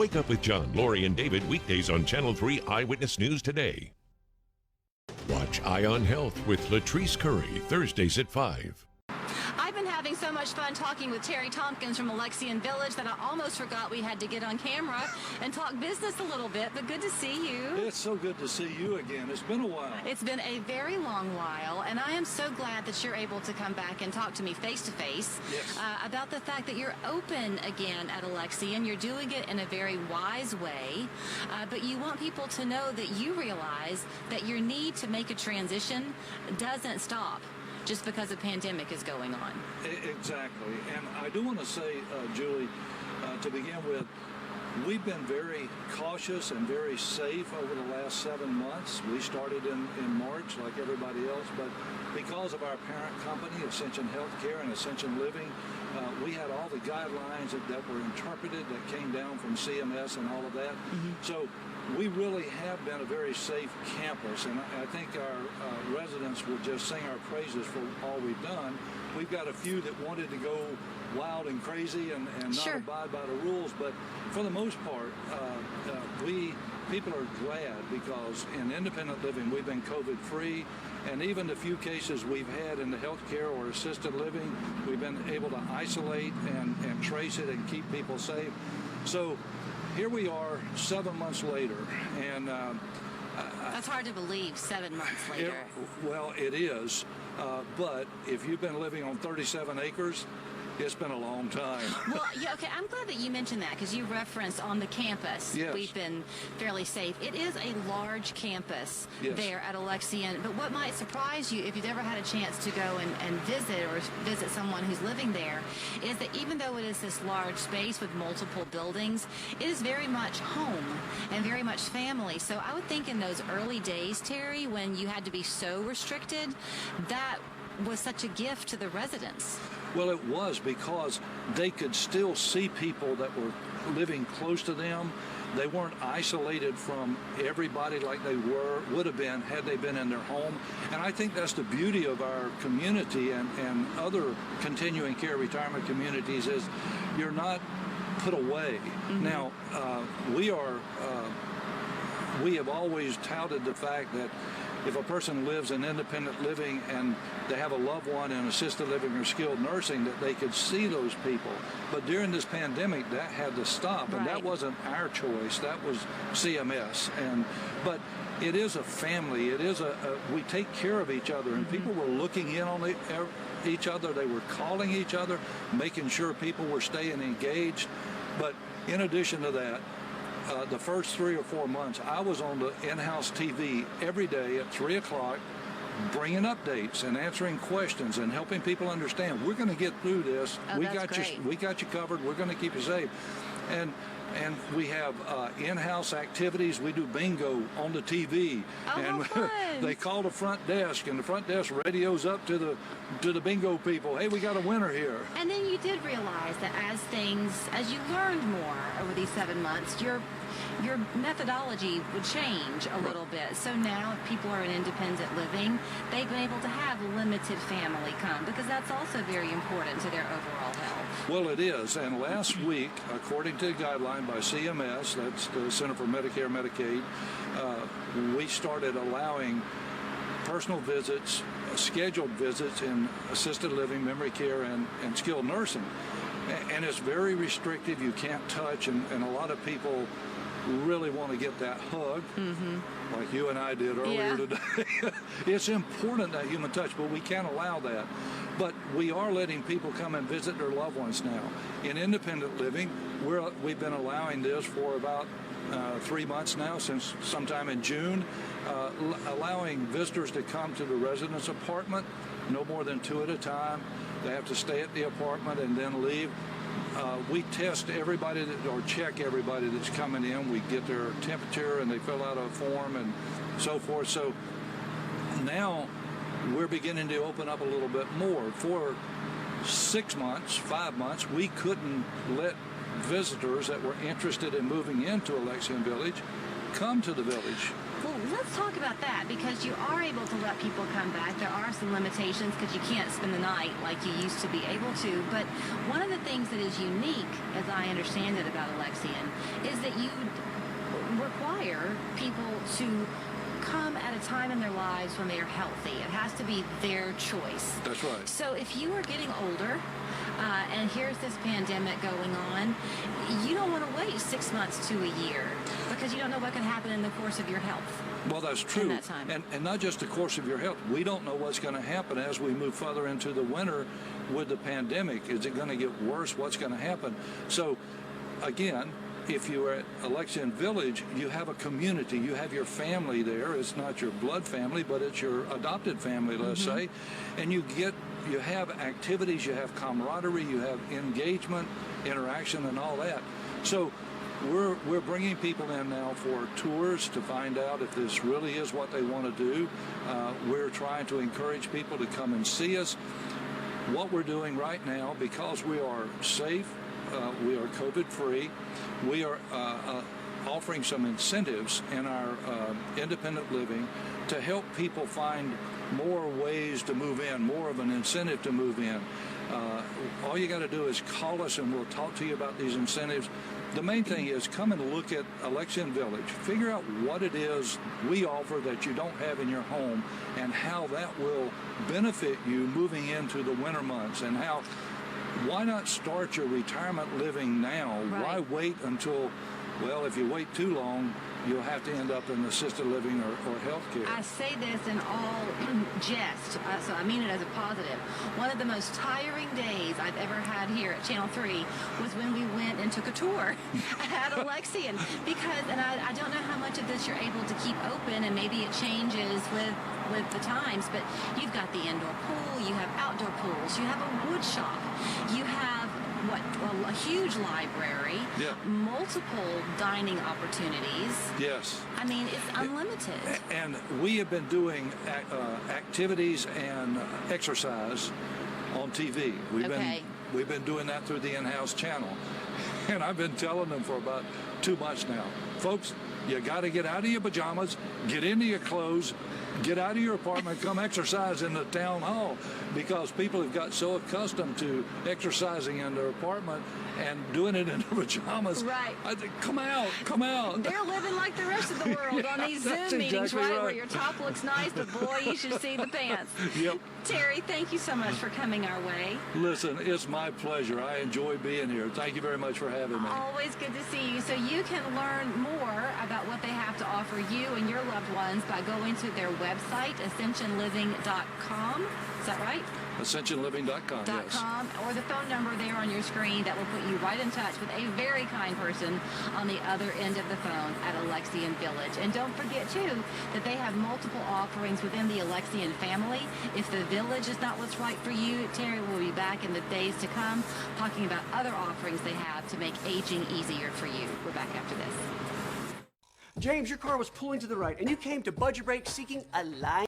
Wake Up with John, Lori, and David weekdays on Channel 3 Eyewitness News Today. Watch Eye on Health with Latrice Curry, Thursdays at 5. I've been having so much fun talking with Terry Thompkins from Alexian Village that I almost forgot we had to get on camera and talk business a little bit, but good to see you. It's so good to see you again. It's been a while. It's been a very long while, and I am so glad that you're able to come back and talk to me face-to-face about the fact that you're open again at Alexian. You're doing it in a very wise way, but you want people to know that you realize that your need to make a transition doesn't stop just because a pandemic is going on. Exactly. And I do want to say, Julie, to begin with, we've been very cautious and very safe over the last 7 months. We started in March like everybody else, but because of our parent company, Ascension Healthcare and Ascension Living, we had all the guidelines that were interpreted that came down from CMS and all of that. So we really have been a very safe campus, and I think our residents would just sing our praises for all we've done. We've got a few that wanted to go wild and crazy and not abide by the rules, but for the most part, people are glad because in independent living we've been COVID-free, and even the few cases we've had in the healthcare or assisted living, we've been able to isolate and trace it and keep people safe. So here we are 7 months later, and that's hard to believe, 7 months later. Well, it is, but if you've been living on 37 acres, it's been a long time. Well, yeah, okay, I'm glad that you mentioned that because you referenced on the campus, we've been fairly safe. It is a large campus there at Alexian, but what might surprise you if you've ever had a chance to go and visit someone who's living there is that even though it is this large space with multiple buildings, it is very much home and very much family. So I would think in those early days, Terry, when you had to be so restricted, that was such a gift to the residents. Well, it was because they could still see people that were living close to them. They weren't isolated from everybody like they would have been had they been in their home. And I think that's the beauty of our community and other continuing care retirement communities is you're not put away. Now, we have always touted the fact that if a person lives in independent living and they have a loved one in assisted living or skilled nursing, that they could see those people. But during this pandemic, that had to stop, and that wasn't our choice. That was CMS. But it is a family. It is we take care of each other, and people were looking in on each other. They were calling each other, making sure people were staying engaged. But in addition to that, the first 3 or 4 months, I was on the in-house TV every day at 3 o'clock, bringing updates and answering questions and helping people understand we're going to get through this. We got you covered. We're going to keep you safe. And we have in-house activities. We do bingo on the TV, and they call the front desk, and the front desk radios up to the bingo people. Hey, we got a winner here. And then you did realize that as you learned more over these 7 months, your methodology would change a little bit. So now if people are in independent living, they've been able to have limited family come because that's also very important to their overall health. Well, it is. And last week, according to the guideline by CMS, that's the Center for Medicare and Medicaid, we started allowing personal visits, scheduled visits in assisted living, memory care, and skilled nursing. And it's very restrictive. You can't touch, and a lot of people really want to get that hug, like you and I did earlier today. It's important, that human touch, but we can't allow that. But we are letting people come and visit their loved ones now. In independent living, we've been allowing this for about 3 months now, since sometime in June, allowing visitors to come to the residence apartment, no more than 2 at a time. They have to stay at the apartment and then leave. We test everybody or check everybody that's coming in. We get their temperature and they fill out a form and so forth. So now we're beginning to open up a little bit more. For 6 months, 5 months, we couldn't let visitors that were interested in moving into Alexian Village come to the village. Well, let's talk about that, because you are able to let people come back. There are some limitations because you can't spend the night like you used to be able to. But one of the things that is unique, as I understand it about Alexian, is that you require people to come at a time in their lives when they are healthy. It has to be their choice. That's right. So if you are getting older, and here's this pandemic going on, you don't want to wait 6 months to a year, because you don't know what can happen in the course of your health. Well, that's true. In that time. And not just the course of your health. We don't know what's going to happen as we move further into the winter with the pandemic. Is it going to get worse? What's going to happen? So, again, if you're at Alexian Village, you have a community. You have your family there. It's not your blood family, but it's your adopted family, let's say. And you have activities, you have camaraderie, you have engagement, interaction, and all that. So we're bringing people in now for tours to find out if this really is what they want to do. We're trying to encourage people to come and see us. What we're doing right now, because we are safe, we are COVID-free, we are offering some incentives in our independent living to help people find more ways to move in, more of an incentive to move in. All you got to do is call us and we'll talk to you about these incentives. The main thing is come and look at Alexian Village. Figure out what it is we offer that you don't have in your home and how that will benefit you moving into the winter months, and how why not start your retirement living now? Right. Why wait until, well, if you wait too long, you'll have to end up in assisted living or health care. I say this in all jest, so I mean it as a positive. One of the most tiring days I've ever had here at Channel 3 was when we went and took a tour at Alexian, because, and I don't know how much of this you're able to keep open, and maybe it changes with the times, but you've got the indoor pool, you have outdoor pools, you have a wood shop, you have a huge library, multiple dining opportunities. Yes. I mean, it's unlimited. And we have been doing activities and exercise on TV. We've been doing that through the in-house channel. And I've been telling them for about 2 months now, folks, you got to get out of your pajamas, get into your clothes, get out of your apartment, come exercise in the town hall, because people have got so accustomed to exercising in their apartment and doing it in their pajamas. Right. I think, come out. They're living like the rest of the world on these Zoom meetings, exactly right, where your top looks nice, but boy, you should see the pants. Yep. Terry, thank you so much for coming our way. Listen, it's my pleasure. I enjoy being here. Thank you very much for having me. Always good to see you. So you can learn more about what they have to offer you and your loved ones by going to their website, ascensionliving.com. Is that right? AscensionLiving.com, yes. Or the phone number there on your screen that will put you right in touch with a very kind person on the other end of the phone at Alexian Village. And don't forget, too, that they have multiple offerings within the Alexian family. If the village is not what's right for you, Terry will be back in the days to come talking about other offerings they have to make aging easier for you. We're back after this. James, your car was pulling to the right, and you came to budget break seeking a line.